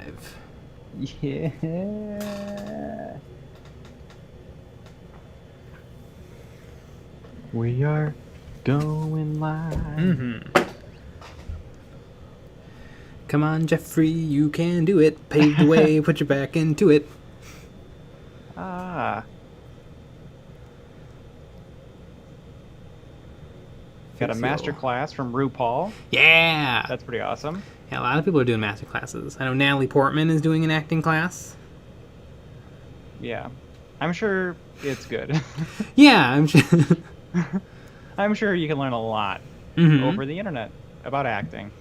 live. Yeah. We are going live. Come on, Jeffrey, you can do it. Pave the way, put your back into it. Ah. Got a master class from RuPaul. Yeah! That's pretty awesome. Yeah, a lot of people are doing master classes. I know Natalie Portman is doing an acting class. Yeah. I'm sure it's good. Yeah, I'm sure. I'm sure you can learn a lot over the internet about acting.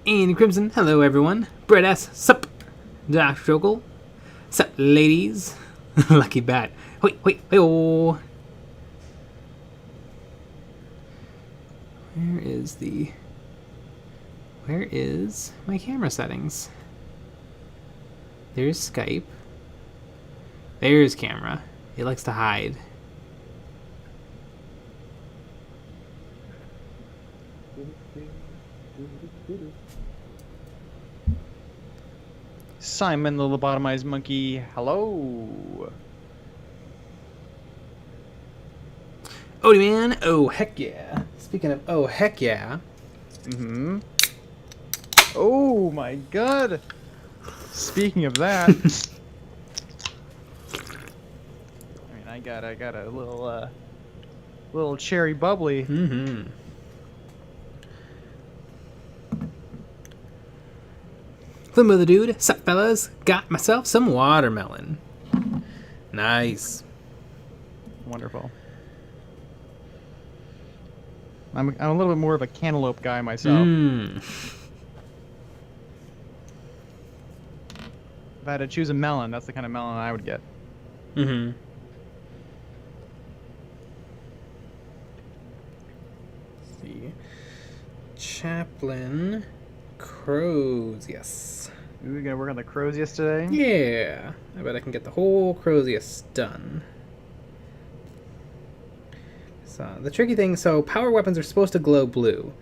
Andy Crimson, hello everyone. Brett S, sup. Josh Jokel, sup ladies. Lucky Bat. Wait, oh. Where is my camera settings? There's Skype. There's camera. It likes to hide. Simon the lobotomized monkey, hello. Odie man, oh heck yeah. Speaking of oh heck yeah. Oh my god. Speaking of that, I mean, I got a little cherry bubbly. Flimbo the dude, sup fellas? Got myself some watermelon. Nice. Wonderful. I'm a little bit more of a cantaloupe guy myself. If I had to choose a melon, that's the kind of melon I would get. Let's see. Chaplain. Crows, yes. We're gonna work on the Crozius today? Yeah. I bet I can get the whole Crozius done. So, the tricky thing, so power weapons are supposed to glow blue.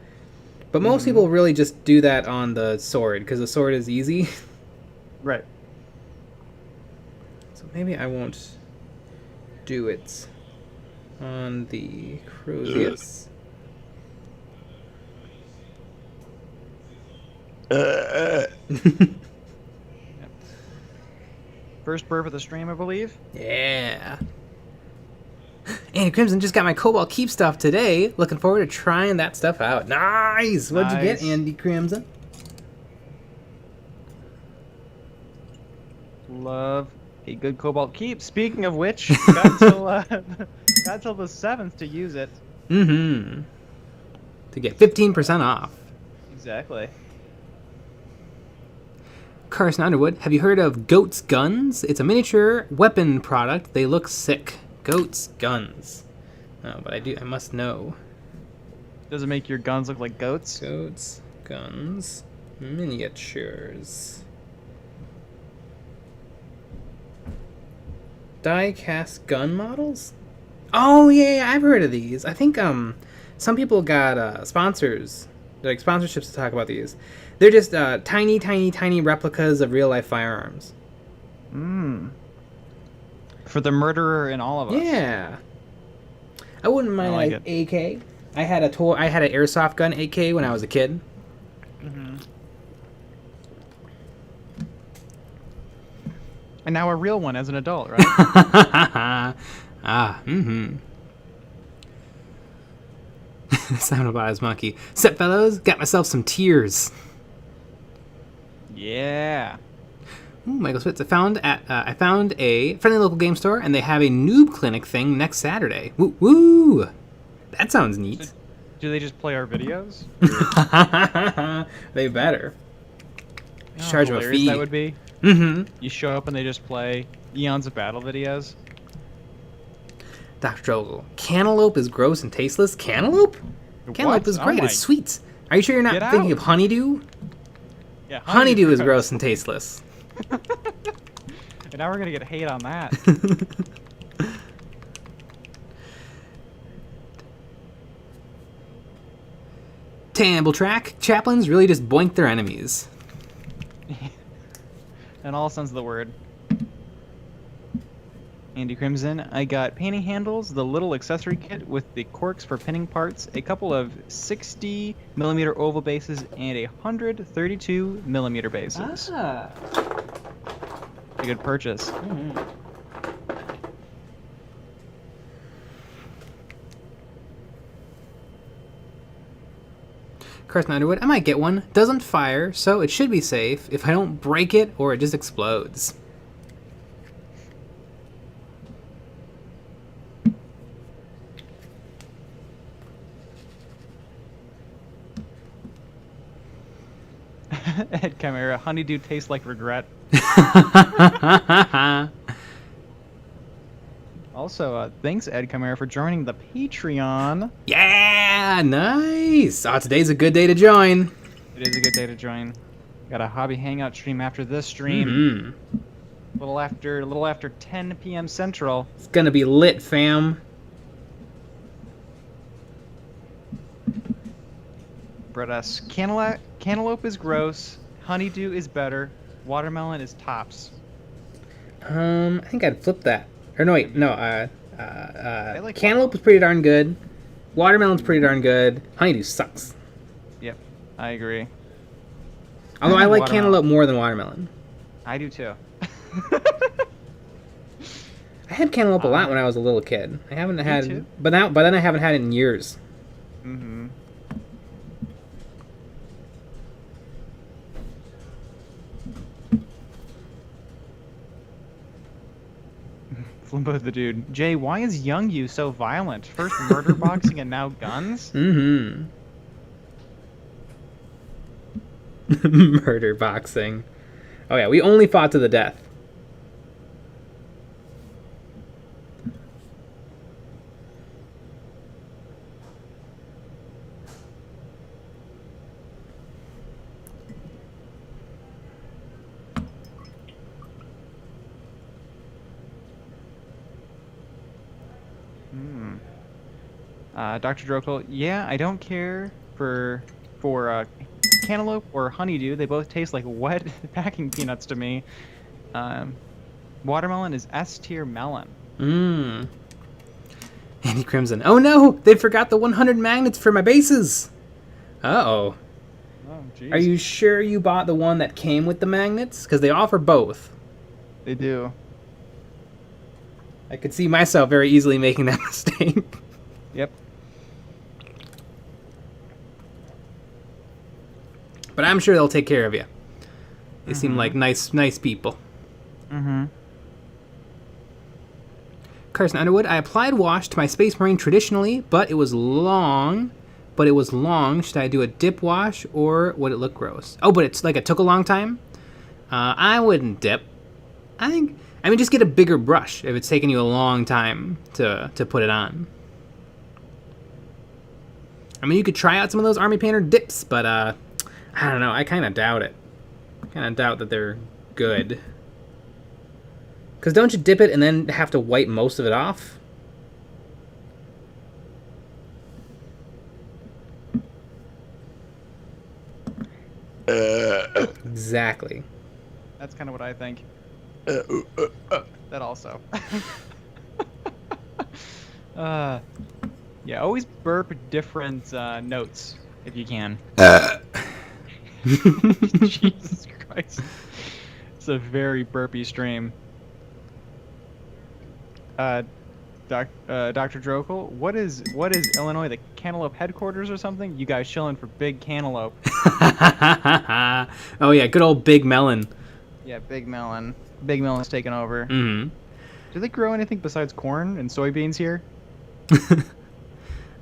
But most people really just do that on the sword, because the sword is easy. Right. So maybe I won't do it on the Crozius. First burp of the stream, I believe. Yeah. Andy Crimson just got my Cobalt Keep stuff today. Looking forward to trying that stuff out. Nice! What'd you get, Andy Crimson? Love a good Cobalt Keep. Speaking of which, got till the 7th to use it. To get 15% off. Exactly. Carson Underwood, have you heard of Goat's Guns? It's a miniature weapon product. They look sick. Goat's Guns. Oh, but I must know. Does it make your guns look like goats? Goat's Guns. Miniatures. Die-cast gun models? Oh, yeah, I've heard of these. I think some people got sponsors, like sponsorships to talk about these. They're just tiny, tiny, tiny replicas of real-life firearms. For the murderer in all of us. Yeah. I wouldn't mind like AK. I had an airsoft gun AK when I was a kid. And now a real one as an adult, right? Sound about his monkey. Sup, fellows? Got myself some tears. Yeah. Ooh, Michael Spitz. I found a friendly local game store, and they have a noob clinic thing next Saturday. Woo woo! That sounds neat. Do they just play our videos? They better. Charge them a fee. That would be. You show up and they just play Eons of Battle videos. Dr. Joel, cantaloupe is gross and tasteless. Cantaloupe? Cantaloupe is great. It's sweet. Are you sure you're not thinking of honeydew? Yeah, honeydew is gross and tasteless. And now we're gonna get hate on that. Tamble track. Chaplains really just boink their enemies. In all sense of the word. Andy Crimson, I got painting handles, the little accessory kit with the corks for pinning parts, a couple of 60mm oval bases, and 132mm bases. Ah. A good purchase. Mm-hmm. Carson Underwood, I might get one. Doesn't fire, so it should be safe if I don't break it or it just explodes. Ed Chimera, honeydew tastes like regret. Also, thanks Ed Chimera for joining the Patreon. Yeah, nice. Oh, today's a good day to join. It is a good day to join. Got a hobby hangout stream after this stream. Mm-hmm. A little after 10 p.m. Central. It's gonna be lit, fam. But cantaloupe is gross. Honeydew is better. Watermelon is tops. I think I'd flip that. Or no, wait, no. like Cantaloupe is pretty darn good. Watermelon's pretty darn good. Honeydew sucks. Yep, I agree. Although I like Watermelon. cantaloupe more than watermelon. I do too. I had cantaloupe a lot when I was a little kid. I haven't had, too. but then I haven't had it in years. Mm-hmm. Flimbo the dude. Jay, why is young you so violent? First murder boxing and now guns? Mm-hmm. Murder boxing. Oh yeah, we only fought to the death. Dr. Drokel, yeah, I don't care for cantaloupe or honeydew. They both taste like wet packing peanuts to me. Watermelon is S tier melon. Mmm. Andy Crimson. Oh no! They forgot the 100 magnets for my bases! Uh-oh. Oh, jeez. Are you sure you bought the one that came with the magnets? Because they offer both. They do. I could see myself very easily making that mistake. Yep. But I'm sure they'll take care of you. They seem like nice people. Mm-hmm. Carson Underwood, I applied wash to my Space Marine traditionally, but it was long. Should I do a dip wash or would it look gross? Oh, but it's like it took a long time? I wouldn't dip. I mean, just get a bigger brush if it's taking you a long time to put it on. I mean, you could try out some of those Army Painter dips, but I don't know. I kind of doubt it. I kind of doubt that they're good. Because don't you dip it and then have to wipe most of it off? Exactly. That's kind of what I think. That also. Yeah, always burp different notes if you can. Jesus Christ. It's a very burpy stream. Dr. Drokel, what is Illinois, the Cantaloupe headquarters or something? You guys chilling for Big Cantaloupe. Oh yeah, good old Big Melon. Yeah, Big Melon. Big Melon's taking over. Mm-hmm. Do they grow anything besides corn and soybeans here? I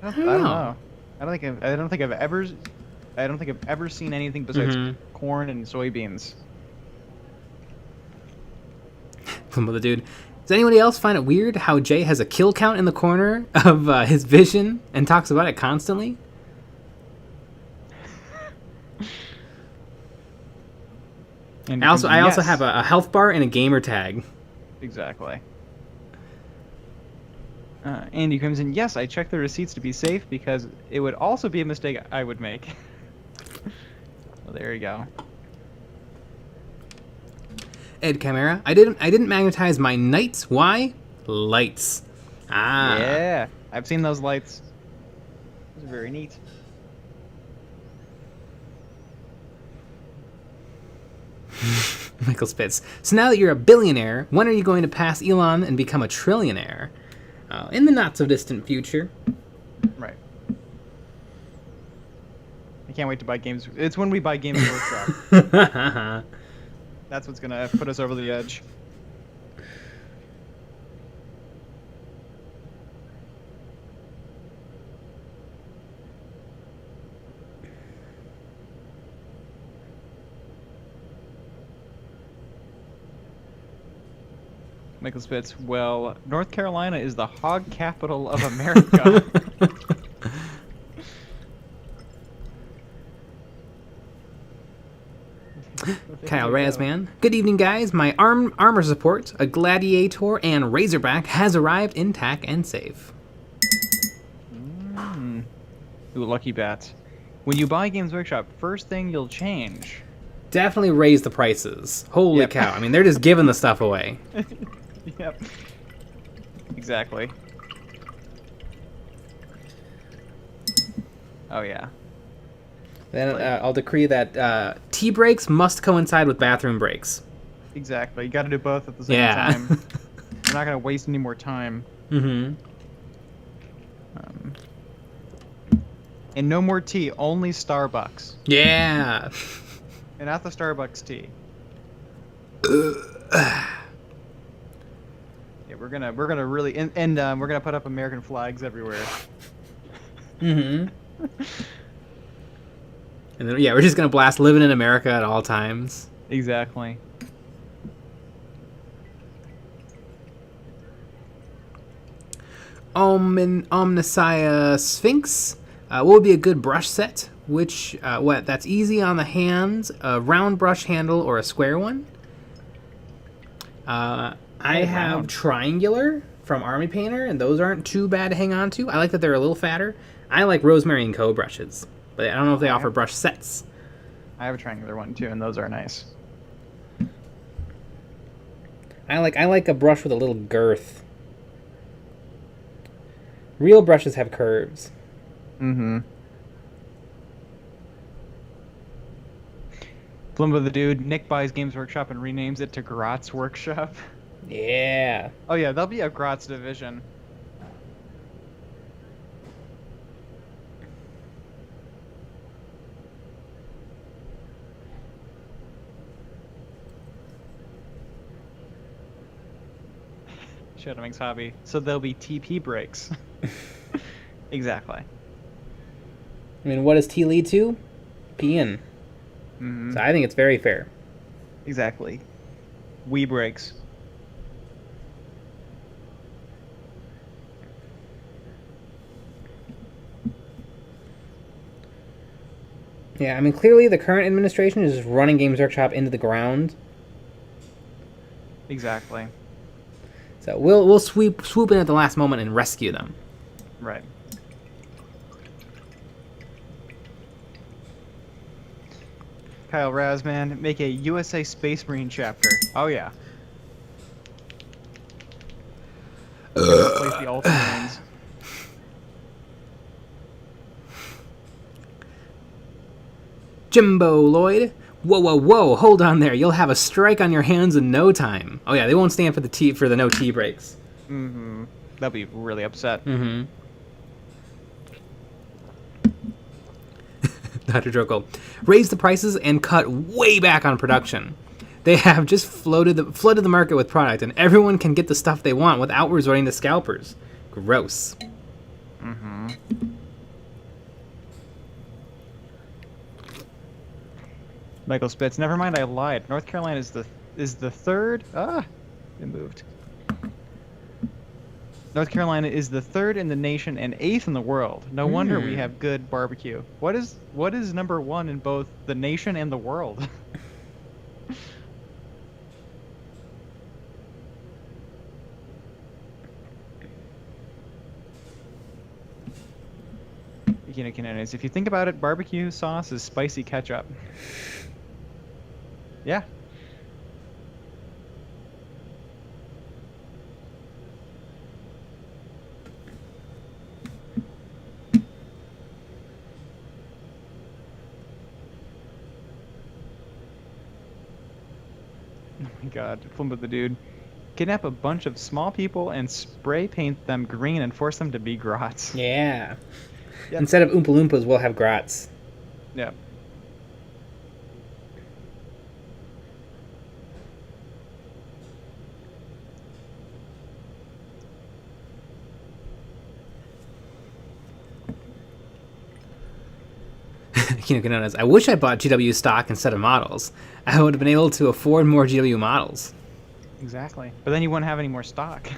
don't know. I don't think I've ever seen anything besides corn and soybeans. Flimbo the dude. Does anybody else find it weird how Jay has a kill count in the corner of his vision and talks about it constantly? And I also have a health bar and a gamer tag. Exactly. Andy Crimson, yes, I checked the receipts to be safe because it would also be a mistake I would make. Well, there you go. Ed Chimera. I didn't magnetize my knights. Why? Lights. Ah. Yeah, I've seen those lights. Those are very neat. Michael Spitz. So now that you're a billionaire, when are you going to pass Elon and become a trillionaire? In the not so distant future. Right. I can't wait to buy games. It's when we buy Games Workshop. That's what's gonna put us over the edge. Michael Spitz, well, North Carolina is the hog capital of America. Kyle Razman. Good evening, guys. My armor support, a gladiator and razorback, has arrived intact and safe. Ooh, lucky bats. When you buy Games Workshop, first thing you'll change. Definitely raise the prices. Holy cow. I mean, they're just giving the stuff away. Yep. Exactly. Oh, yeah. Then I'll decree that tea breaks must coincide with bathroom breaks. Exactly. You got to do both at the same time. We're not going to waste any more time. Mm-hmm. And no more tea, only Starbucks. Yeah. And not the Starbucks tea. Yeah, we're gonna really and we're gonna put up American flags everywhere. Mm-hmm. And then we're just gonna blast "Living in America" at all times. Exactly. Omnissiah Sphinx. What would be a good brush set? Which that's easy on the hands, a round brush handle or a square one? I have triangular from Army Painter, and those aren't too bad to hang on to. I like that they're a little fatter. I like Rosemary & Co. brushes, but I don't know if they offer brush sets. I have a triangular one too, and those are nice. I like a brush with a little girth. Real brushes have curves. Mm-hmm. Blimbo the dude, Nick buys Games Workshop and renames it to Grot's Workshop. Yeah. Oh yeah, there'll be a Grot's division. Shadowming's hobby. So there'll be TP breaks. Exactly. I mean, what does T lead to? P in. Mm-hmm. So I think it's very fair. Exactly. Wee breaks. Yeah, I mean, clearly the current administration is just running Games Workshop into the ground. Exactly. So we'll swoop in at the last moment and rescue them. Right. Kyle Razman, make a USA Space Marine chapter. Oh yeah. Replace the Ultramarines. Jimbo Lloyd. Whoa, hold on there. You'll have a strike on your hands in no time. Oh yeah, they won't stand for the no tea breaks. Mm-hmm. They'll be really upset. Mm-hmm. Dr. Drokel. Raise the prices and cut way back on production. They have just flooded the market with product, and everyone can get the stuff they want without resorting to scalpers. Gross. Mm-hmm. Michael Spitz. Never mind, I lied. North Carolina is the third. It moved. North Carolina is the third in the nation and 8th in the world. No wonder we have good barbecue. What is number 1 in both the nation and the world? If you think about it, barbecue sauce is spicy ketchup. Yeah. Oh my god, flip with the dude. Kidnap a bunch of small people and spray paint them green and force them to be grots. Yeah. Yep. Instead of Oompa Loompas, we'll have grots. Yeah. I wish I bought GW stock instead of models. I would have been able to afford more GW models. Exactly. But then you wouldn't have any more stock.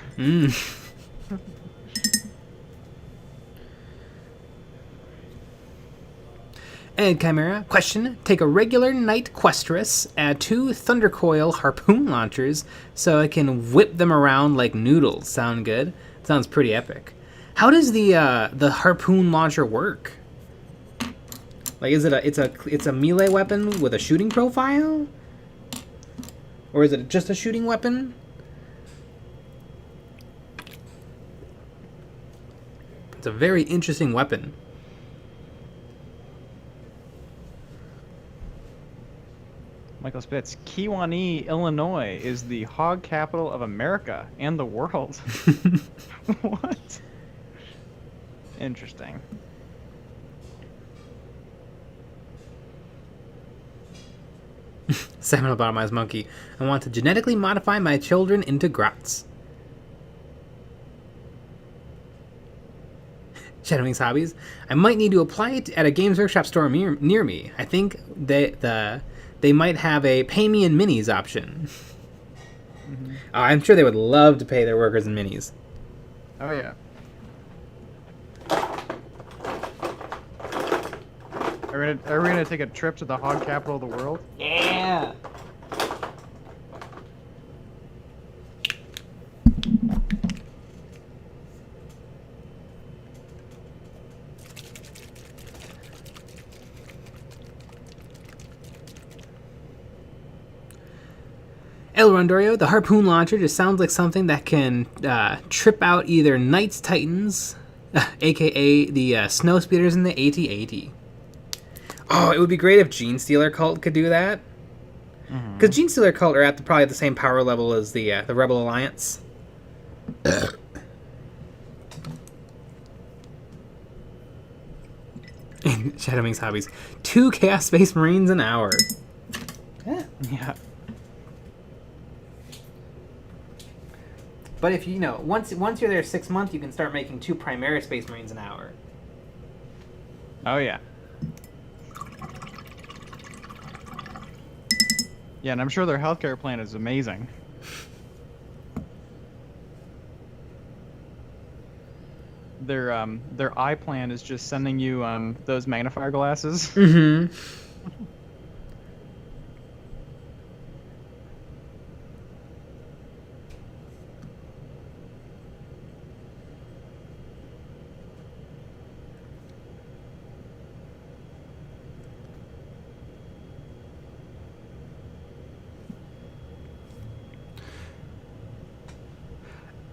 Ed Chimera, question. Take a regular Knight Questress, add 2 Thundercoil harpoon launchers so I can whip them around like noodles. Sound good? Sounds pretty epic. How does the harpoon launcher work? Like, is it it's a melee weapon with a shooting profile? Or is it just a shooting weapon? It's a very interesting weapon. Michael Spitz, Kewanee, Illinois is the hog capital of America and the world. What? Interesting. Salmon Lobotomized Monkey. I want to genetically modify my children into grots. Shadowwing's Hobbies. I might need to apply it at a Games Workshop store near me. I think they might have a pay me in minis option. I'm sure they would love to pay their workers in minis. Oh, yeah. Are we gonna take a trip to the hog capital of the world? Yeah. El Rondorio, the harpoon launcher just sounds like something that can trip out either Knights Titans, aka the snow speeders in the AT-AT. Oh, it would be great if Gene Stealer Cult could do that. Because Gene Stealer Cult are at probably the same power level as the Rebel Alliance. And Shadowwing's Hobbies. 2 Chaos Space Marines an hour. Yeah. But if you know, once you're there 6 months, you can start making 2 Primaris Space Marines an hour. Oh, yeah. Yeah, and I'm sure their healthcare plan is amazing. Their eye plan is just sending you those magnifier glasses. Mm-hmm.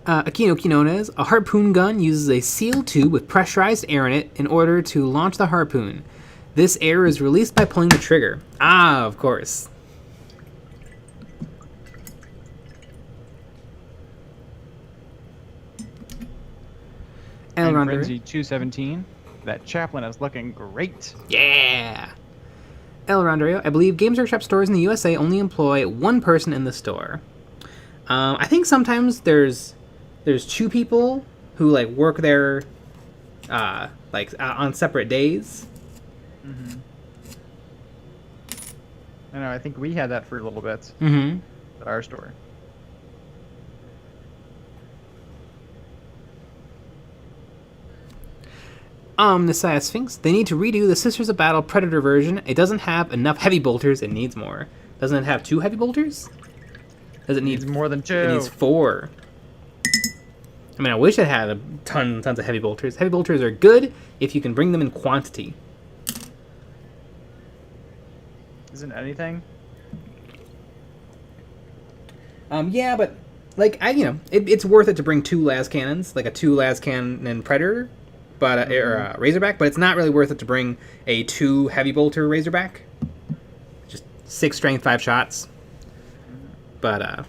Aquino Quinones, a harpoon gun uses a seal tube with pressurized air in it in order to launch the harpoon. This air is released by pulling the trigger. Ah, of course. And Frenzy 217, that chaplain is looking great. Yeah. El Rondario, I believe Games Workshop stores in the USA only employ 1 person in the store. I think sometimes there's 2 people who like work there on separate days. Mm-hmm. I know, I think we had that for a little bit at our store. Messiah Sphinx, they need to redo the Sisters of Battle Predator version. It doesn't have enough heavy bolters. It needs more. Doesn't it have 2 heavy bolters? Does it need more than 2? It needs 4. I mean, I wish it had tons of heavy bolters. Heavy bolters are good if you can bring them in quantity. Isn't anything? Yeah, but like it's worth it to bring 2 las cannons, like a 2 las cannon Predator, but or Razorback. But it's not really worth it to bring a 2 heavy bolter Razorback. Just 6 strength, 5 shots. but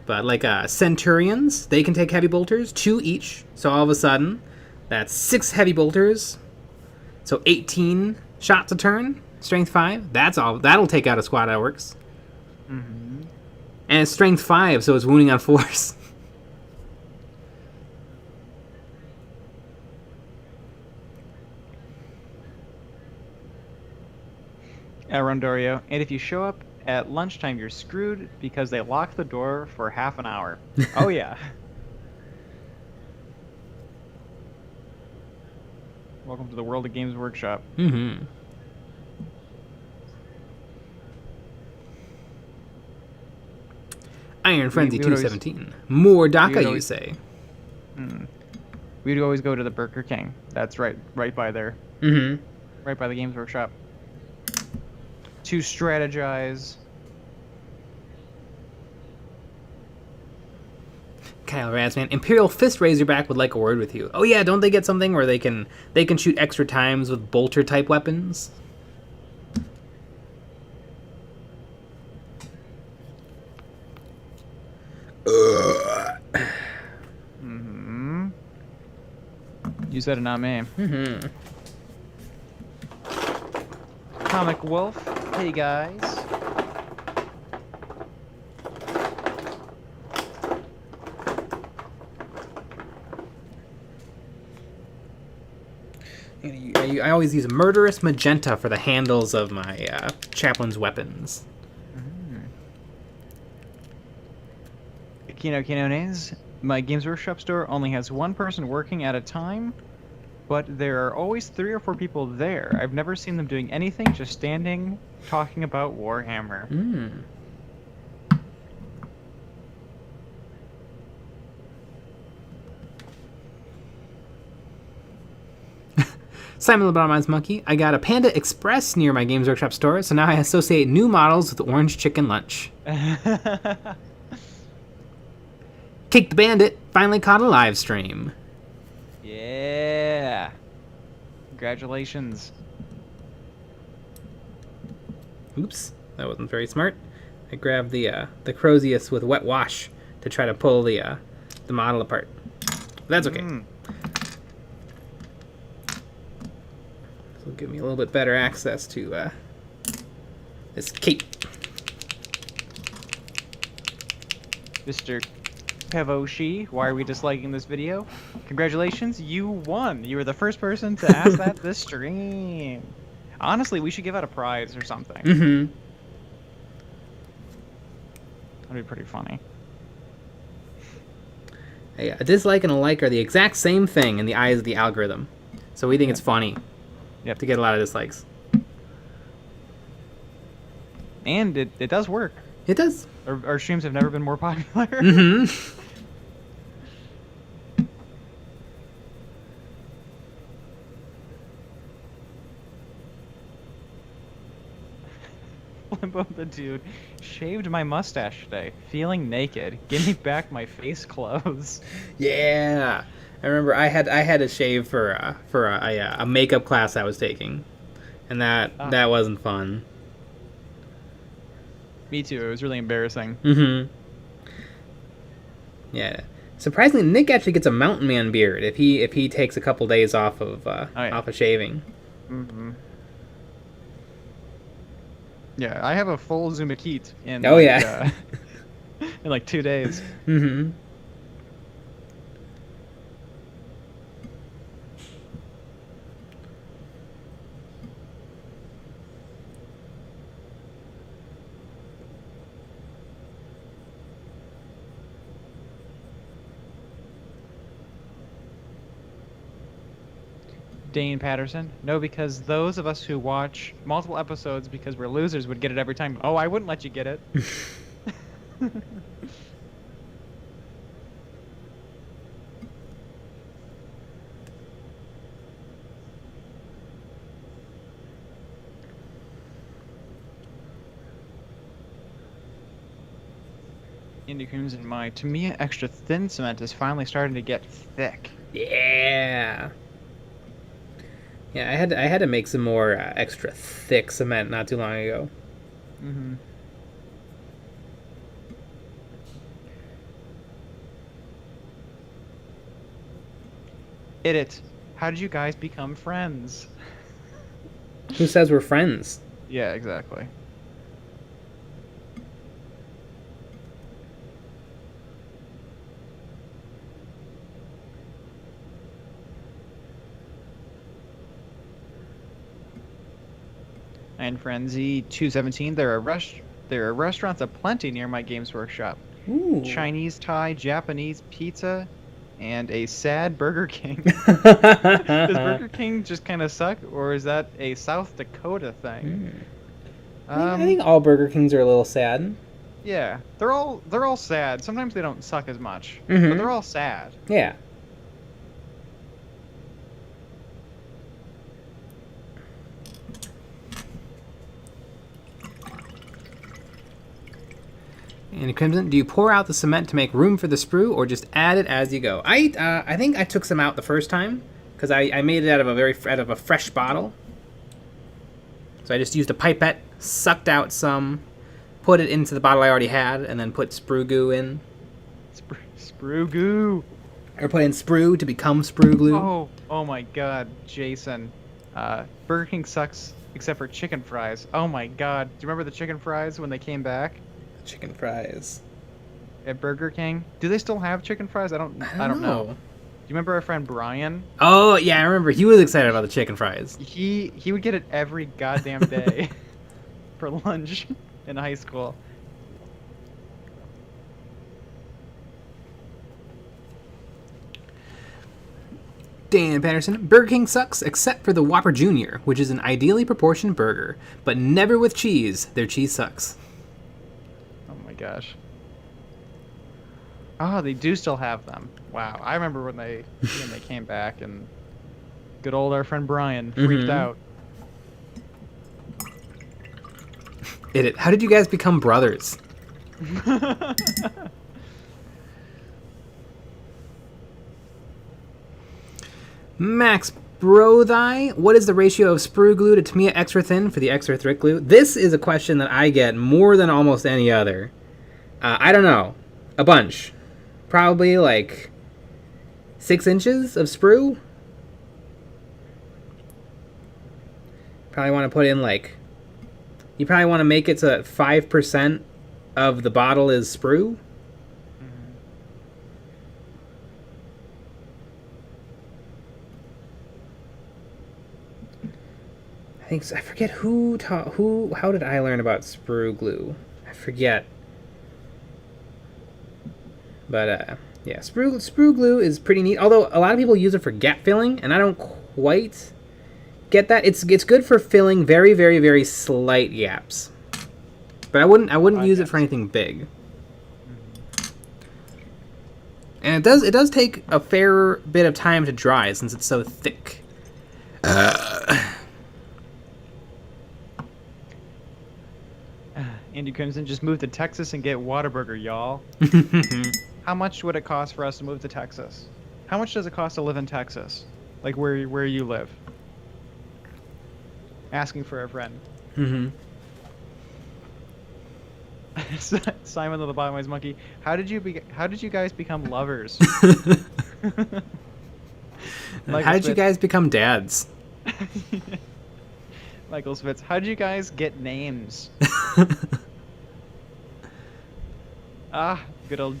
like centurions, they can take heavy bolters, 2 each. So all of a sudden, that's 6 heavy bolters. So 18 shots a turn, strength 5. That's all. That'll take out a squad of orcs. Mm-hmm. And it's strength 5, so it's wounding on force. Rondorio, and if you show up at lunchtime, you're screwed because they lock the door for half an hour. Oh, yeah. Welcome to the World of Games Workshop. Mm-hmm. Iron Frenzy 217. More DACA, you say? We'd always go to the Burger King. That's right by there. Mm-hmm. Right by the Games Workshop. To strategize. Kyle Razman, Imperial Fist Razorback would like a word with you. Oh yeah, don't they get something where they can shoot extra times with bolter type weapons? Mm-hmm. You said it, not me. Mm-hmm. Comic Wolf, hey guys. I always use Murderous Magenta for the handles of my Chaplain's weapons. Kino Kinones, my Games Workshop store only has 1 person working at a time, but there are always 3 or 4 people there. I've never seen them doing anything, just standing, talking about Warhammer. Simon LeBron's Monkey, I got a Panda Express near my Games Workshop store, so now I associate new models with Orange Chicken Lunch. Cake the Bandit finally caught a live stream. Yeah. Congratulations. Oops, that wasn't very smart. I grabbed the Crozius with wet wash to try to pull the model apart. That's okay. This will give me a little bit better access to this cape. Mr. Pevoshi, why are we disliking this video? Congratulations, you won. You were the first person to ask that this stream. Honestly, we should give out a prize or something. Mm-hmm. That'd be pretty funny. Hey, a dislike and a like are the exact same thing in the eyes of the algorithm. So we think it's funny. You have to get a lot of dislikes. And it does work. It does. Our streams have never been more popular. Mm-hmm. Limbo the dude shaved my mustache today, feeling naked. Give me back my face clothes. Yeah, I remember I had a shave for a makeup class I was taking, and that wasn't fun. Me too. It was really embarrassing. Mm-hmm. Yeah. Surprisingly, Nick actually gets a mountain man beard if he takes a couple days off of off of shaving. Mm-hmm. Yeah, I have a full Zumakit in in like 2 days. Mm-hmm. Dane Patterson. No, because those of us who watch multiple episodes because we're losers would get it every time. Oh, I wouldn't let you get it. Indie Crimson, my Tamiya extra thin cement is finally starting to get thick. Yeah. Yeah, I had to make some more extra thick cement not too long ago. Mm-hmm. Edit. How did you guys become friends? Who says we're friends? Yeah, exactly. And Frenzy 217. There are restaurants aplenty near my Games Workshop. Ooh. Chinese, Thai, Japanese, pizza, and a sad Burger King. Does Burger King just kind of suck, or is that a South Dakota thing? I think all Burger Kings are a little sad. Yeah, they're all sad. Sometimes they don't suck as much, but Mhm. they're all sad. Yeah. And Crimson, do you pour out the cement to make room for the sprue, or just add it as you go? I think I took some out the first time because I made it out of a fresh bottle. So I just used a pipette, sucked out some, put it into the bottle I already had, and then put sprue goo in. Sprue goo. Or put in sprue to become sprue glue. Oh my God, Jason. Burger King sucks except for chicken fries. Oh my God, do you remember the chicken fries when they came back? Chicken fries at Burger King. Do they still have chicken fries? I don't know. Do you remember our friend Brian? Oh yeah, I remember. He was excited about the chicken fries. He would get it every goddamn day for lunch in high school. Dan Patterson, Burger King sucks except for the Whopper Jr., which is an ideally proportioned burger, but never with cheese. Their cheese sucks. Oh my gosh. Oh, they do still have them. Wow. I remember when they came back, and good old our friend Brian freaked out. How did you guys become brothers? Max Brothai, what is the ratio of sprue glue to Tamiya extra thin for the extra thick glue? This is a question that I get more than almost any other. I don't know. A bunch. Probably like 6 inches of sprue. Probably want to put in like... You probably want to make it so that 5% of the bottle is sprue. I forget how did I learn about sprue glue? I forget. But yeah, sprue glue is pretty neat. Although a lot of people use it for gap filling, and I don't quite get that. It's good for filling very, very, very slight gaps. But I wouldn't use it for anything big. And it does take a fair bit of time to dry since it's so thick. Andy Crimson, just move to Texas and get Whataburger, y'all. How much would it cost for us to move to Texas? How much does it cost to live in Texas? Like where you live? Asking for a friend. Simon the Lobotomized Monkey, how did you guys become lovers? How did you guys become dads? Michael Spitz, how did you guys get names? Good old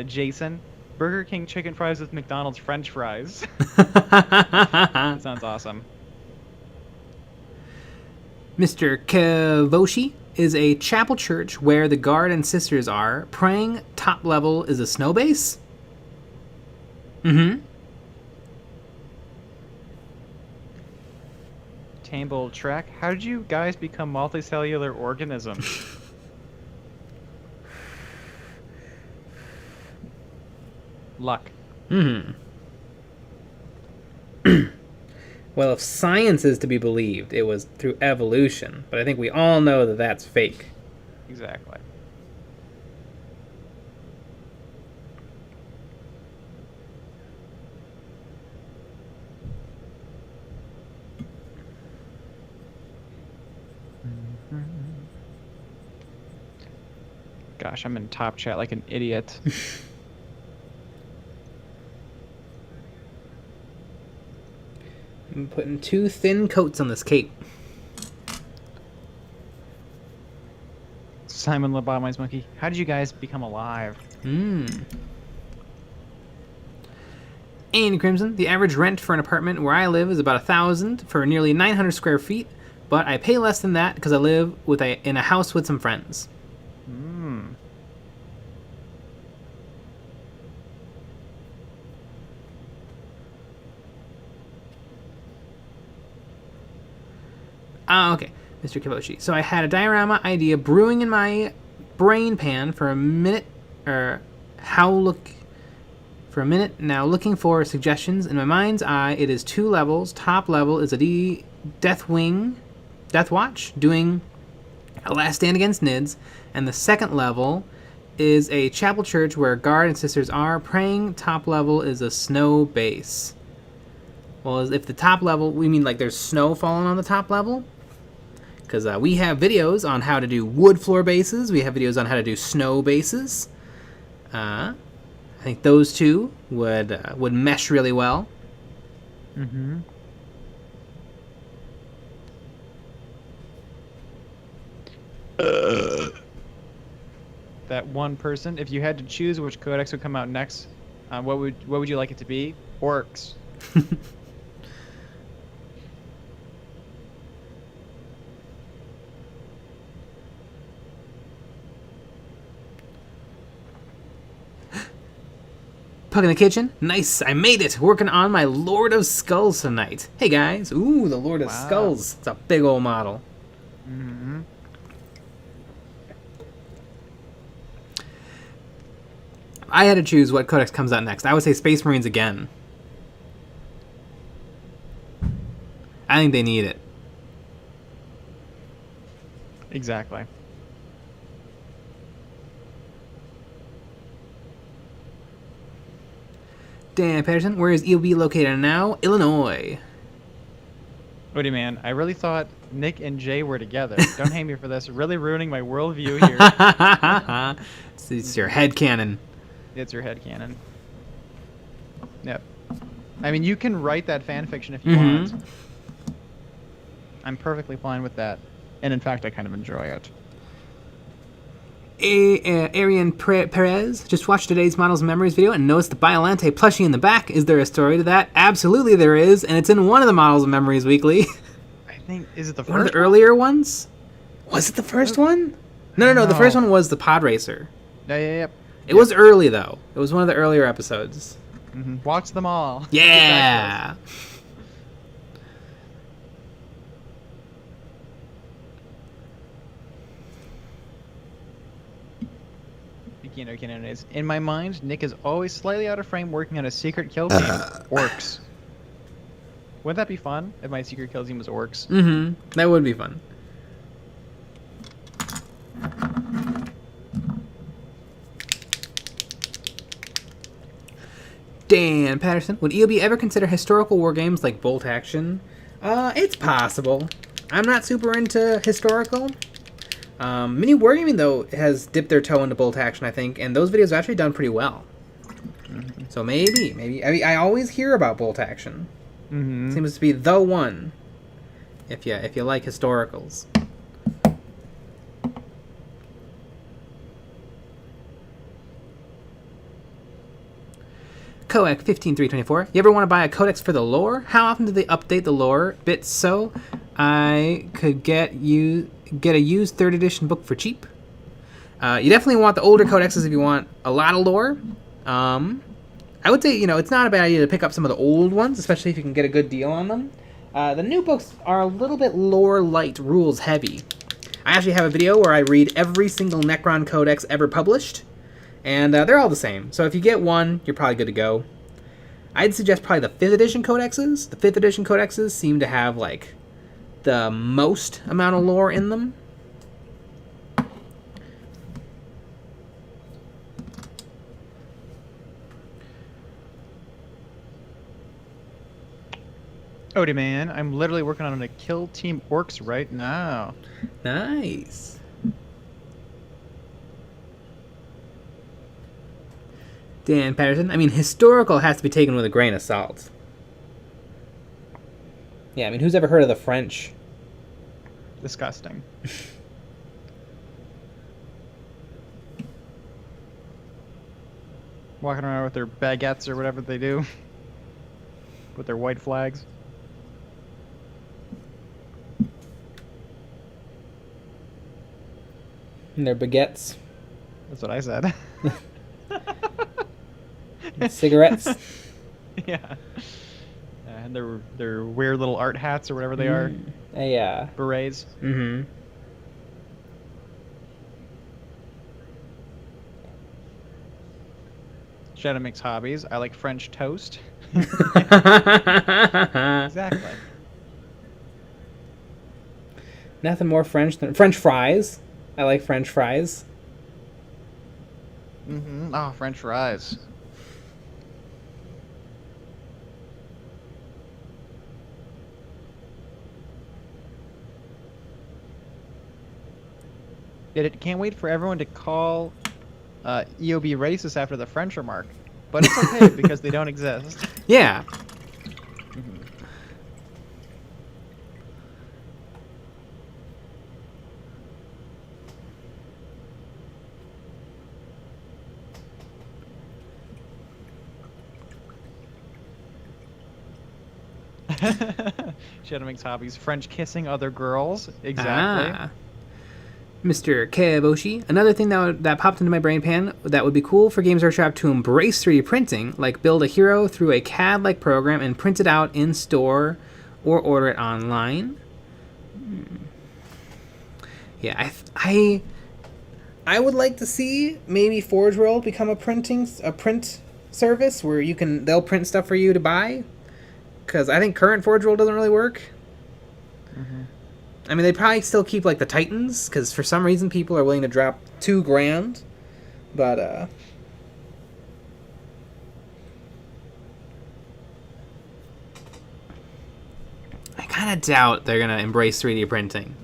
Jason. Burger King chicken fries with McDonald's French fries. That sounds awesome. Mr. Kavoshi is a chapel church where the guard and sisters are. Praying top level is a snow base? Tamble Trek, how did you guys become multicellular organisms? Luck. Well, if science is to be believed, it was through evolution. But I think we all know that that's fake. Exactly. Gosh, I'm in top chat like an idiot. I'm putting 2 thin coats on this cape. Simon Lobotomized Monkey, how did you guys become alive? And Crimson, the average rent for an apartment where I live is about $1,000 for nearly 900 square feet, but I pay less than that because I live in a house with some friends. Okay, Mr. Kiboshi. So I had a diorama idea brewing in my brain pan for a minute, now looking for suggestions. In my mind's eye, it is 2 levels. Top level is a Death Watch, doing a last stand against Nids, and the second level is a chapel church where guard and sisters are praying. Top level is a snow base. Well, if the top level, we mean like there's snow falling on the top level? Because we have videos on how to do wood floor bases. We have videos on how to do snow bases. I think those two would mesh really well. That one person, if you had to choose which codex would come out next, what would you like it to be? Orcs. Pug in the kitchen. Nice, I made it. Working on my Lord of Skulls tonight. Hey guys, ooh, the Lord of Skulls. It's a big old model. I had to choose what codex comes out next. I would say Space Marines again. I think they need it. Exactly. Dan Patterson, where is EOB located now? Illinois. Woody man, I really thought Nick and Jay were together. Don't hate me for this. Really ruining my worldview here. It's your headcanon. It's your headcanon. Yep. I mean, you can write that fan fiction if you want. I'm perfectly fine with that. And in fact, I kind of enjoy it. Arian Perez just watched today's Models and Memories video and noticed the Biolante plushie in the back. Is there a story to that? Absolutely there is, and it's in one of the Models and Memories Weekly. I think, is it the first one of the earlier ones? Was it the first one? No. The first one was the Pod Racer. Yep. It was early, though. It was one of the earlier episodes. Watch them all. Yeah! In my mind, Nick is always slightly out of frame working on a secret kill team. Orcs. Wouldn't that be fun if my secret kill team was orcs? That would be fun. Dan Patterson, would EOB ever consider historical war games like Bolt Action? It's possible. I'm not super into historical. Mini Wargaming, though, has dipped their toe into Bolt Action, I think, and those videos have actually done pretty well. So maybe. I mean, I always hear about Bolt Action. Seems to be the one, if you like historicals. Coec 15324. You ever want to buy a codex for the lore? How often do they update the lore bits so I could get a used 3rd edition book for cheap? You definitely want the older codexes if you want a lot of lore. I would say, it's not a bad idea to pick up some of the old ones, especially if you can get a good deal on them. The new books are a little bit lore light, rules heavy. I actually have a video where I read every single Necron codex ever published, and they're all the same. So if you get one, you're probably good to go. I'd suggest probably the 5th edition codexes. The 5th edition codexes seem to have, like, the most amount of lore in them. Odie man, I'm literally working on a kill team orcs right now. Nice. Dan Patterson, I mean, historical has to be taken with a grain of salt. Yeah, I mean, who's ever heard of the French? Disgusting. Walking around with their baguettes or whatever they do. With their white flags. And their baguettes. That's what I said. Cigarettes. Yeah. And their weird little art hats or whatever they are. Yeah. Berets. Mm-hmm. Shadow makes hobbies. I like French toast. Exactly. Exactly. Nothing more French than French fries. I like French fries. Mm-hmm. Oh, French fries. Can't wait for everyone to call EOB racist after the French remark. But it's okay because they don't exist. Yeah. Shadow makes hobbies. French kissing other girls. Exactly. Ah. Mr. Kaboshi. Another thing that popped into my brain pan that would be cool for Games Workshop to embrace 3D printing, like build a hero through a CAD-like program and print it out in store or order it online. Yeah, I would like to see maybe Forge World become a print service where they'll print stuff for you to buy. Because I think current Forge World doesn't really work. Mm-hmm. I mean, they probably still keep like the Titans, because for some reason people are willing to drop $2,000. But I kind of doubt they're gonna embrace 3D printing.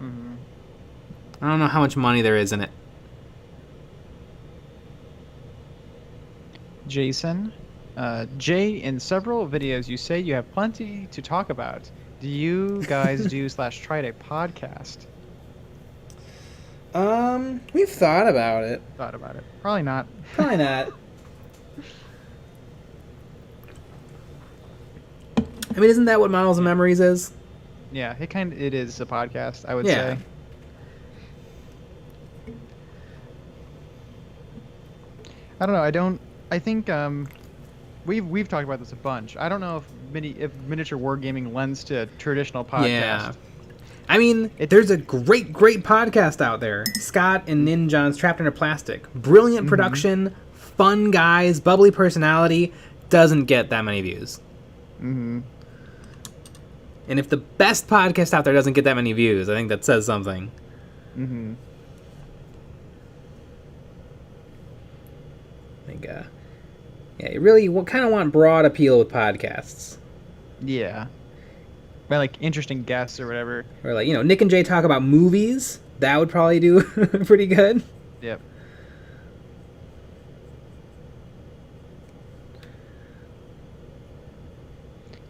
Mm-hmm. I don't know how much money there is in it. Jason, Jay, in several videos you say you have plenty to talk about. Do you guys do / try a podcast? We've thought about it. Thought about it. Probably not. Probably not. I mean, isn't that what Models and Memories is? Yeah, it is a podcast, I would Yeah. say. I don't know. I think we've talked about this a bunch. I don't know if miniature wargaming lends to traditional podcast. Yeah. I mean, there's a great podcast out there. Scott and Ninjon's Trapped Under Plastic. Brilliant production, fun guys, bubbly personality, doesn't get that many views. Mm-hmm. And if the best podcast out there doesn't get that many views, I think that says something. Mm-hmm. Like, yeah, you really kind of want broad appeal with podcasts. Yeah. By like interesting guests or whatever. Or like, Nick and Jay talk about movies. That would probably do pretty good. Yep.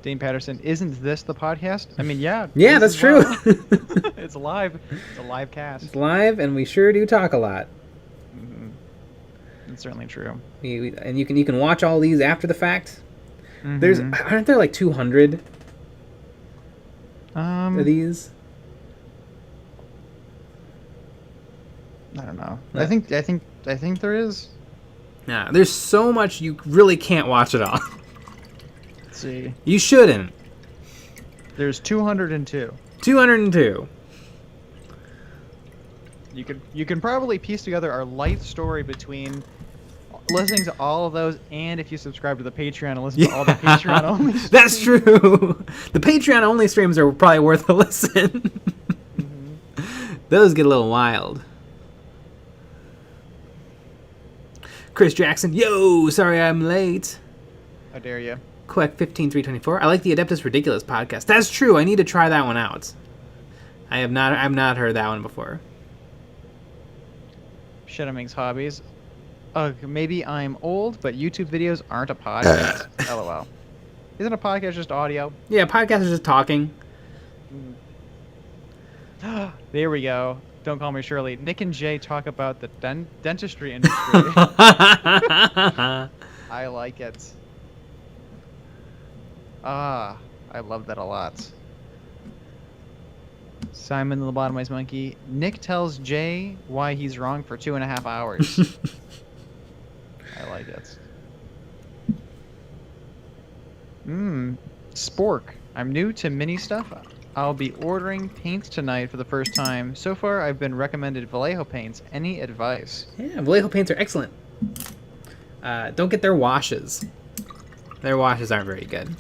Dane Patterson, isn't this the podcast? I mean, yeah. Yeah, that's true. It's live. It's a live cast. It's live, and we sure do talk a lot. Mm-hmm. It's certainly true. And you can watch all these after the fact. Mm-hmm. Aren't there like 200 of these? I don't know. No. I think there is. Nah, there's so much you really can't watch it all. Let's see. You shouldn't. There's 202. 202. You can probably piece together our life story between listening to all of those, and if you subscribe to the Patreon and listen to all the Patreon only streams. That's true. The Patreon only streams are probably worth a listen. Mm-hmm. Those get a little wild. Chris Jackson, yo, sorry I'm late. How dare you? Quack 15324. I like the Adeptus Ridiculous podcast. That's true. I need to try that one out. I've not heard that one before. Shadowming's hobbies. Maybe I'm old, but YouTube videos aren't a podcast. LOL. Isn't a podcast just audio? Yeah, podcasts are just talking. There we go. Don't call me Shirley. Nick and Jay talk about the dentistry industry. I like it. Ah, I love that a lot. Simon the Lobotomized Monkey. Nick tells Jay why he's wrong for 2.5 hours. I like it. Spork. I'm new to mini stuff. I'll be ordering paints tonight for the first time. So far, I've been recommended Vallejo paints. Any advice? Yeah, Vallejo paints are excellent. Don't get their washes. Their washes aren't very good.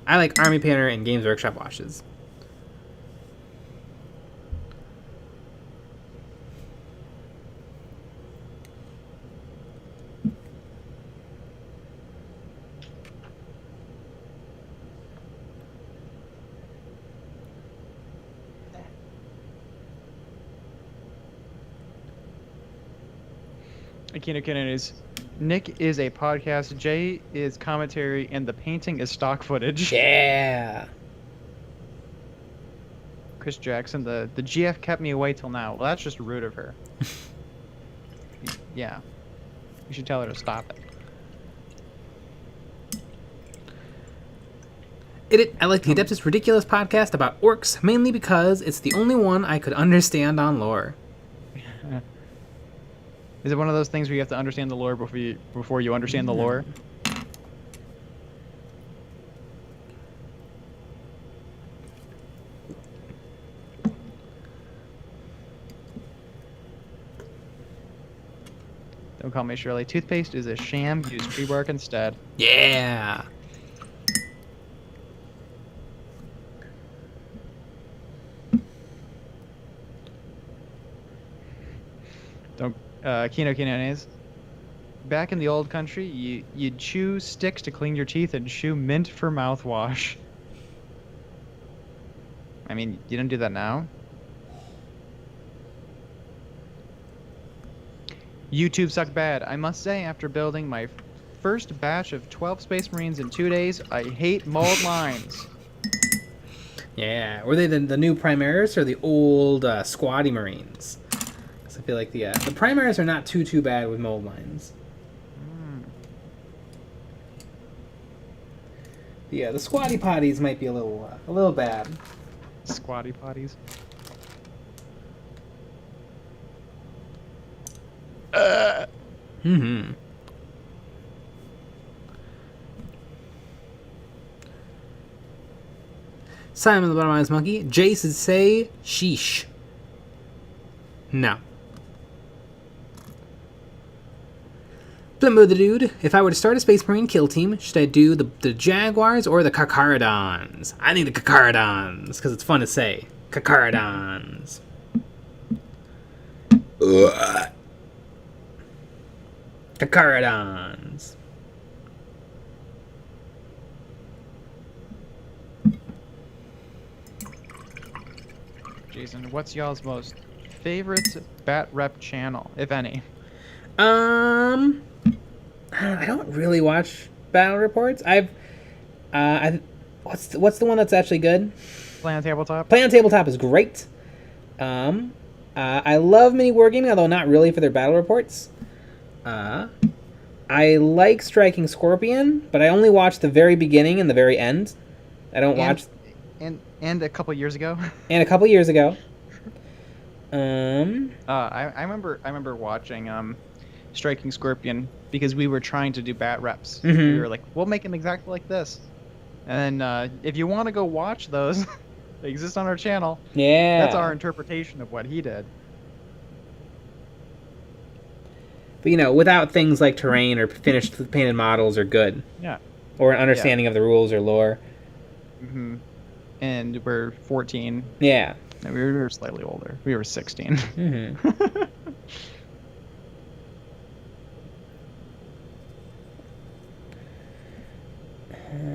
I like Army Painter and Games Workshop washes. Akino Kinnon is Nick is a podcast, Jay is commentary, and the painting is stock footage. Yeah. Chris Jackson, the GF kept me away till now. Well, that's just rude of her. Yeah. You should tell her to stop it. I like the Adeptus Ridiculous podcast about orcs, mainly because it's the only one I could understand on lore. Is it one of those things where you have to understand the lore before you understand the lore? Don't call me Shirley. Toothpaste is a sham. Use tree bark instead. Yeah. Don't Kino Kinones. Back in the old country, you'd chew sticks to clean your teeth and chew mint for mouthwash. I mean, you don't do that now. YouTube sucked bad. I must say, after building my first batch of 12 Space Marines in 2 days, I hate mold lines. Yeah. Were they the new Primaris or the old Squatty Marines? I feel like the Primaris are not too bad with mold lines. The Squatty Potties might be a little bad. Squatty Potties. Simon the Bottomized Monkey. Jason say sheesh. No. Blimbo the Dude, if I were to start a Space Marine kill team, should I do the Jaguars or the Carcharodons? I think the Carcharodons, because it's fun to say. Carcharodons. Carcharodons. Jason, what's y'all's most favorite Bat Rep channel, if any? I don't really watch battle reports. What's the one that's actually good? Play on Tabletop? Play on Tabletop is great. I love Mini Wargaming, although not really for their battle reports. I like Striking Scorpion, but I only watch the very beginning and the very end. I don't watch... And a couple years ago. And a couple years ago. I remember watching Striking Scorpion because we were trying to do bat reps. Mm-hmm. We were like, we'll make them exactly like this. And if you want to go watch those, they exist on our channel. Yeah. That's our interpretation of what he did. But without things like terrain or finished painted models are good. Yeah. Or an understanding of the rules or lore. Mm-hmm. And we're 14. Yeah. No, we were slightly older. We were 16. Mm-hmm.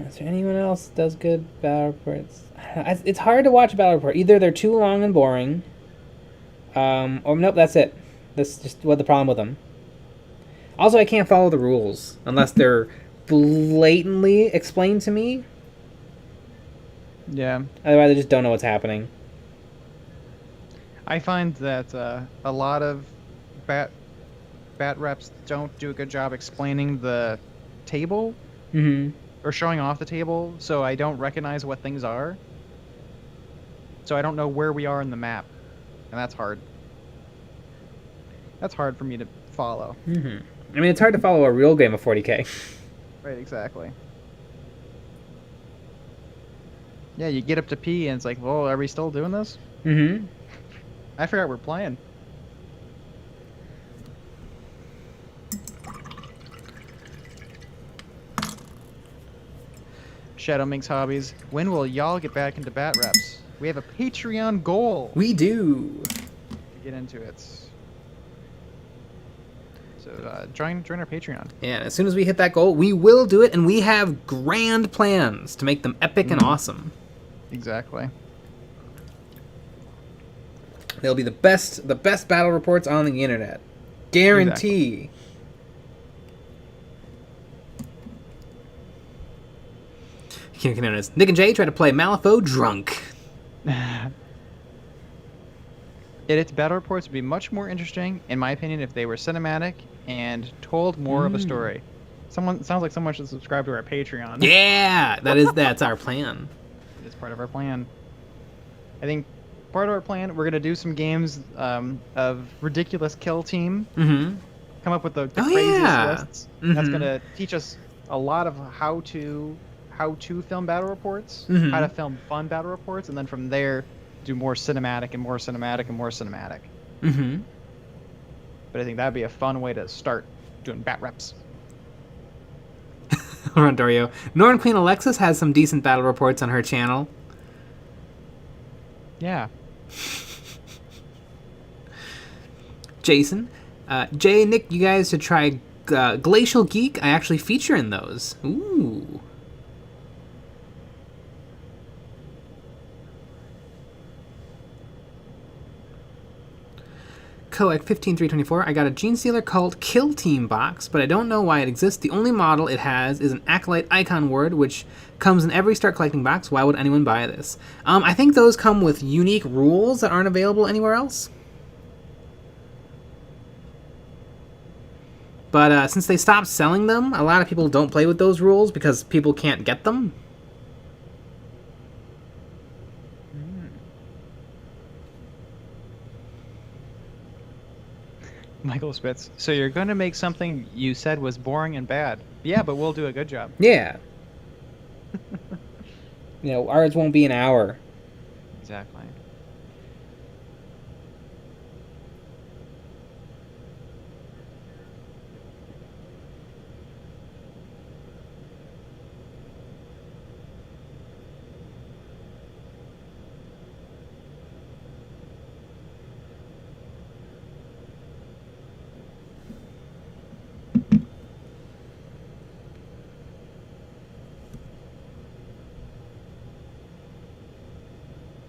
Is there anyone else that does good battle reports? It's hard to watch a battle report. Either they're too long and boring, or nope, that's it. That's just what the problem with them. Also, I can't follow the rules unless they're blatantly explained to me. Yeah. Otherwise, I just don't know what's happening. I find that a lot of bat reps don't do a good job explaining the table Mm-hmm. or showing off the table, so I don't recognize what things are. So I don't know where we are in the map, and that's hard. That's hard for me to follow. Mm-hmm. I mean, it's hard to follow a real game of 40k. Right, exactly. Yeah, you get up to P, and it's like, well, are we still doing this? Mm-hmm. I forgot we're playing. Shadow Minx Hobbies. When will y'all get back into bat reps? We have a Patreon goal We do. to get into it. So join our Patreon. Yeah, and as soon as we hit that goal, we will do it, and we have grand plans to make them epic and awesome. Exactly. They'll be the best battle reports on the internet. Guarantee. Exactly. Nick and Jay try to play Malifaux drunk. Its battle reports would be much more interesting, in my opinion, if they were cinematic and told more of a story. Sounds like someone should subscribe to our Patreon. Yeah, that's our plan. It's part of our plan. I think part of our plan, we're gonna do some games of ridiculous kill team. Mm-hmm. Come up with the craziest lists. Mm-hmm. That's gonna teach us a lot of how to film battle reports, Mm-hmm. how to film fun battle reports, and then from there do more cinematic and more cinematic and more cinematic. Mm-hmm. But I think that'd be a fun way to start doing bat reps. Rondorio. Norn Queen Alexis has some decent battle reports on her channel. Yeah. Jason. Jay, Nick, you guys should try Glacial Geek. I actually feature in those. Ooh. Coac 15324. I got a Gene Stealer Cult Kill Team box, but I don't know why it exists. The only model it has is an Acolyte Icon word, which comes in every Start Collecting box. Why would anyone buy this? I think those come with unique rules that aren't available anywhere else. But since they stopped selling them, a lot of people don't play with those rules because people can't get them. Michael Spitz. So you're going to make something you said was boring and bad. Yeah, but we'll do a good job. Yeah. Ours won't be an hour. Exactly.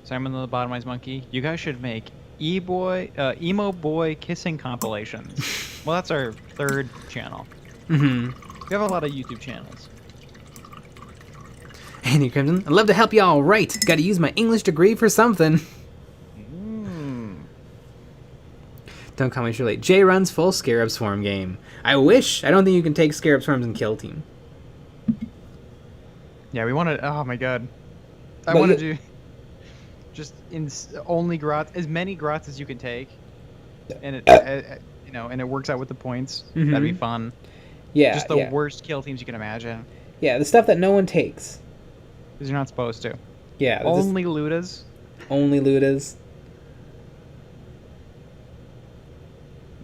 Simon the Lobotomized Monkey, you guys should make emo boy kissing compilations. Well, that's our third channel. Mm-hmm. We have a lot of YouTube channels. Andy Crimson, I'd love to help y'all write. Gotta use my English degree for something. Don't call me Shirley. Jay runs full Scarab Swarm game. I wish. I don't think you can take Scarab Swarms and Kill Team. Yeah, we want to. Oh my god, I But want to do just only grots, as many grots as you can take, and it and it works out with the points. Mm-hmm. That'd be fun. Yeah, Just the worst kill teams you can imagine. Yeah, the stuff that no one takes. Because you're not supposed to. Yeah. Only Ludas. Only Ludas.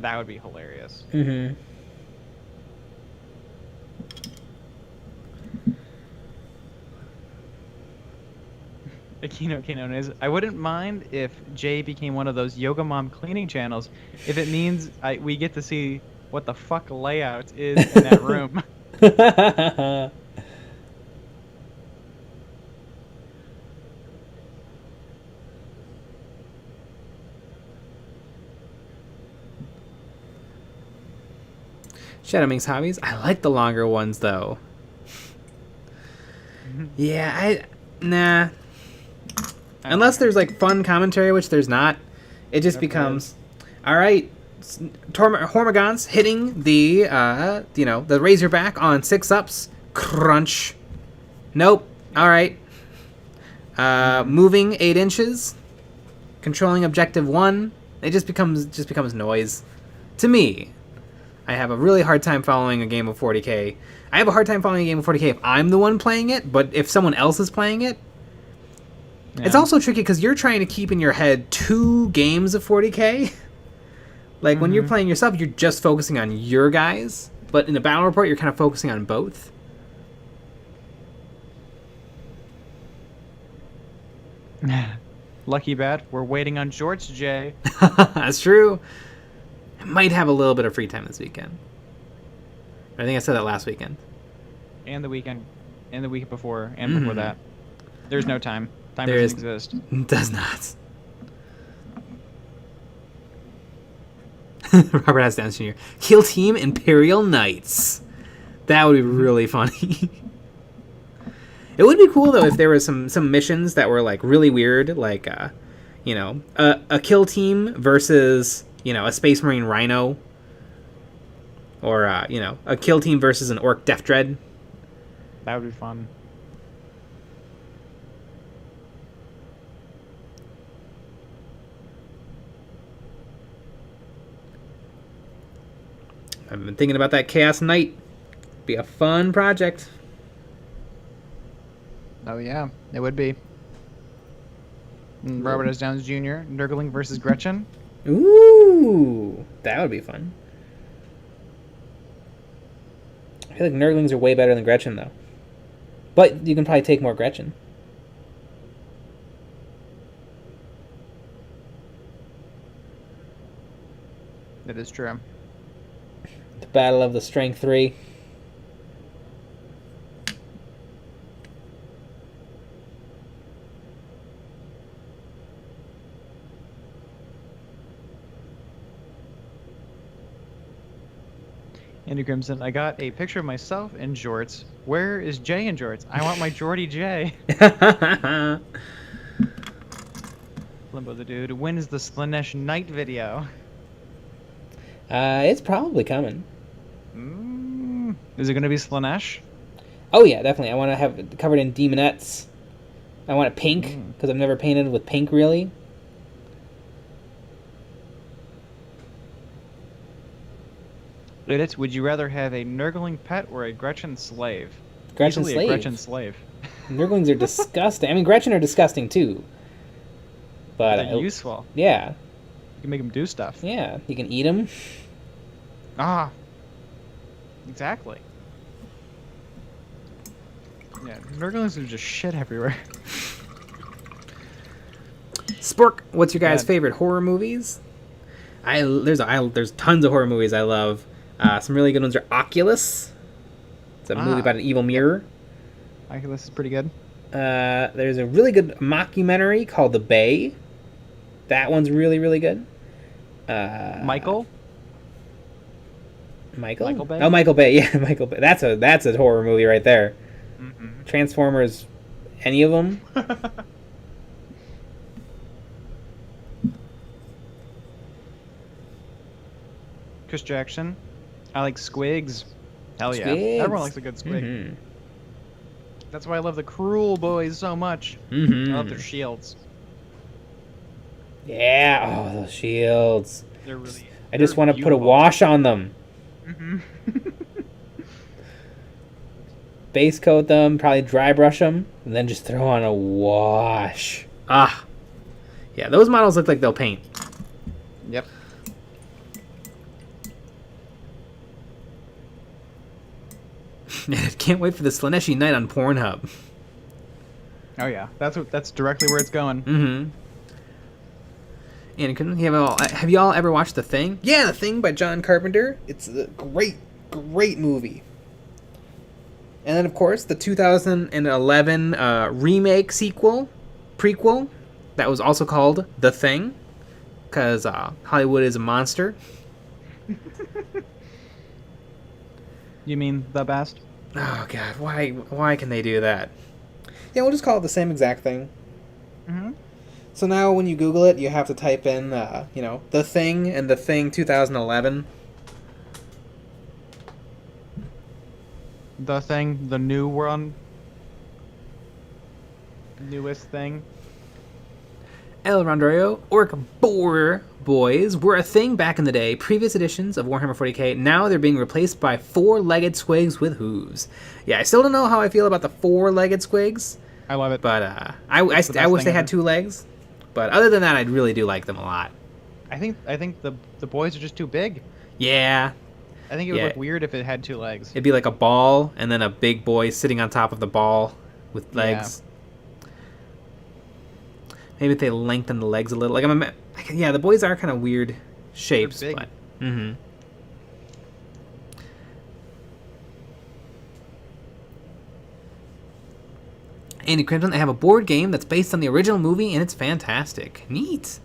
That would be hilarious. Mm-hmm. Akino Kinones is. I wouldn't mind if Jay became one of those Yoga Mom cleaning channels, if it means we get to see what the fuck layout is in that room. Shadow Minx Hobbies. I like the longer ones though. Yeah, nah. Unless there's like fun commentary, which there's not. It just becomes, all right, Hormagaunts hitting the the Razorback on 6-ups. Crunch. Nope. All right. Moving 8 inches. Controlling objective 1. It just becomes noise. To me, I have a really hard time following a game of 40k. I have a hard time following a game of 40k if I'm the one playing it, but if someone else is playing it, it's also tricky because you're trying to keep in your head 2 games of 40k. Like when you're playing yourself, you're just focusing on your guys, but in the battle report, you're kind of focusing on both. Lucky bad. We're waiting on George J. That's true. I might have a little bit of free time this weekend. I think I said that last weekend. And the weekend. And the week before. And before that. There's no time. Time There doesn't exist. Does not. Robert S. Downs Jr. Kill Team Imperial Knights. That would be really funny. It would be cool though if there were some missions that were like really weird, like a kill team versus a Space Marine Rhino, or a kill team versus an Orc Death Dread. That would be fun. I've been thinking about that Chaos Knight. Be a fun project. Oh yeah, it would be. Robert S. Downs Jr. Nurgling versus Gretchen. Ooh, that would be fun. I feel like Nurglings are way better than Gretchen though. But you can probably take more Gretchen. That is true. The Battle of the Strength 3. Andy Crimson, I got a picture of myself in jorts. Where is Jay in jorts? I want my Jordy J. Limbo the Dude. When is the Slanesh Knight video? It's probably coming. Is it going to be Slanesh? Oh yeah, definitely. I want to have it covered in demonettes. I want it pink, because I've never painted with pink, really. Reddit, would you rather have a Nurgling pet or a Gretchen slave? Gretchen Easily slave. a Gretchen slave. Nurglings are disgusting. I mean, Gretchen are disgusting, too. But they're useful. Yeah. You can make them do stuff. Yeah, you can eat them. Ah. Exactly. Yeah, Nurglings are just shit everywhere. Spork, what's your guys' favorite horror movies? There's tons of horror movies I love. Some really good ones are Oculus. It's a movie about an evil mirror. Oculus is pretty good. There's a really good mockumentary called The Bay. That one's really, really good. Michael? Michael Bay? Oh, Michael Bay. Yeah, Michael Bay. That's a horror movie right there. Transformers, any of them. Chris Jackson. I like Squigs. Hell yeah. Squigs. Everyone likes a good Squig. That's why I love the Cruel Boys so much. I love their shields. Yeah. Oh, those shields. They're really... I just want to put a wash on them. Base coat them, probably dry brush them, and then just throw on a wash. Ah. Yeah, those models look like they'll paint. Yep. Can't wait for the Slaneshi Night on Pornhub. Oh yeah, that's directly where it's going. And have y'all ever watched The Thing? Yeah, The Thing by John Carpenter. It's a great movie. And then of course the 2011 remake prequel that was also called The Thing, because Hollywood is a monster. You mean the best? Oh god, why can they do that? Yeah, we'll just call it the same exact thing. So now when you Google it, you have to type in, The Thing and The Thing 2011. The Thing, the new one. Newest thing. El Rondorio, Orc Boar Boys were a thing back in the day. Previous editions of Warhammer 40k, now they're being replaced by four-legged squigs with hooves. Yeah, I still don't know how I feel about the four-legged squigs. I love it. But I wish they had two legs. But other than that, I really do like them a lot. I think the boys are just too big. Yeah. I think it would look weird if it had two legs. It'd be like a ball and then a big boy sitting on top of the ball with legs. Maybe if they lengthen the legs a little. The boys are kind of weird shapes. They're big. But, Andy Crimson, they have a board game that's based on the original movie, and it's fantastic. Neat.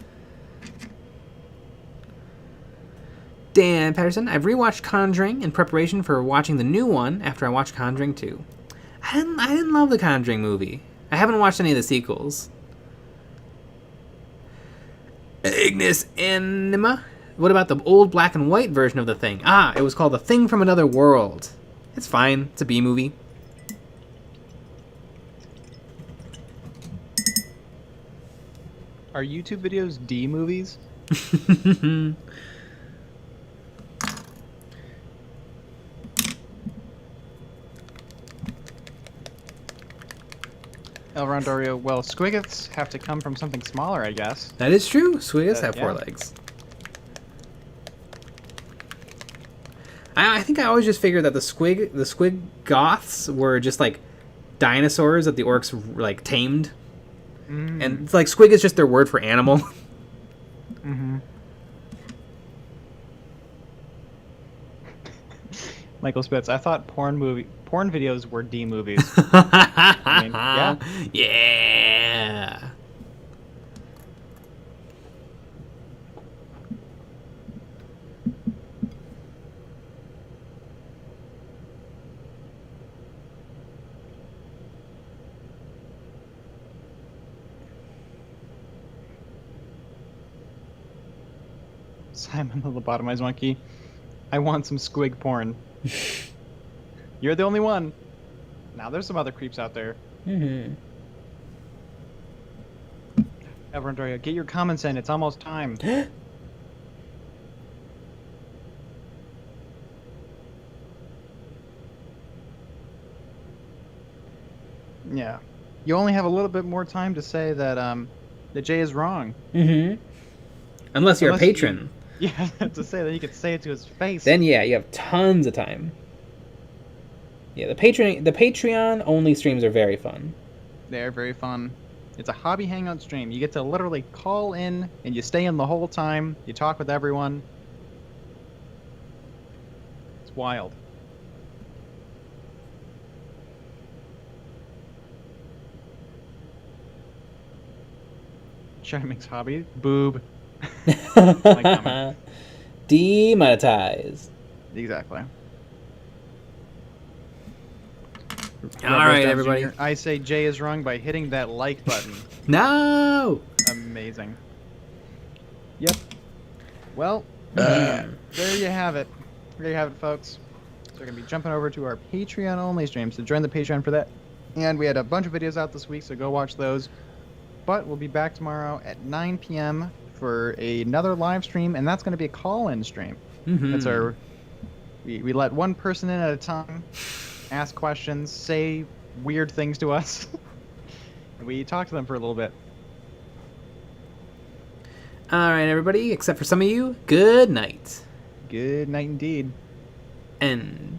Dan Patterson, I've rewatched Conjuring in preparation for watching the new one after I watched Conjuring 2. I didn't love the Conjuring movie. I haven't watched any of the sequels. Ignis Anima. What about the old black and white version of The Thing? It was called The Thing from Another World. It's fine. It's a B movie. Are YouTube videos D movies? El Rondorio, well, squiggets have to come from something smaller, I guess. That is true. Squiggets have four legs. I think I always just figured that the squig goths were just like dinosaurs that the orcs like tamed. And it's like squig is just their word for animal. Michael Spitz, I thought porn videos were D movies. I mean, yeah. Yeah. Simon the Lobotomized Monkey, I want some squig porn. You're the only one. Now there's some other creeps out there. Everyone, Doria, get your comments in. It's almost time. Yeah. You only have a little bit more time to say that that Jay is wrong. Unless you're a patron. Yeah, to say that you could say it to his face. Then yeah, you have tons of time. Yeah, the Patreon only streams are very fun. They're very fun. It's a hobby hangout stream. You get to literally call in and you stay in the whole time. You talk with everyone. It's wild. Shadow Mix hobby. Boob. Demonetized. Exactly. All right, everybody. Jr., I say Jay is wrong by hitting that like button. No! Amazing. Yep. Well, there you have it. There you have it, folks. So we're going to be jumping over to our Patreon-only stream, so join the Patreon for that. And we had a bunch of videos out this week, so go watch those. But we'll be back tomorrow at 9 p.m. for another live stream, and that's going to be a call-in stream. That's our... We let one person in at a time, ask questions, say weird things to us, and we talk to them for a little bit. All right, everybody, except for some of you, good night. Good night indeed. End.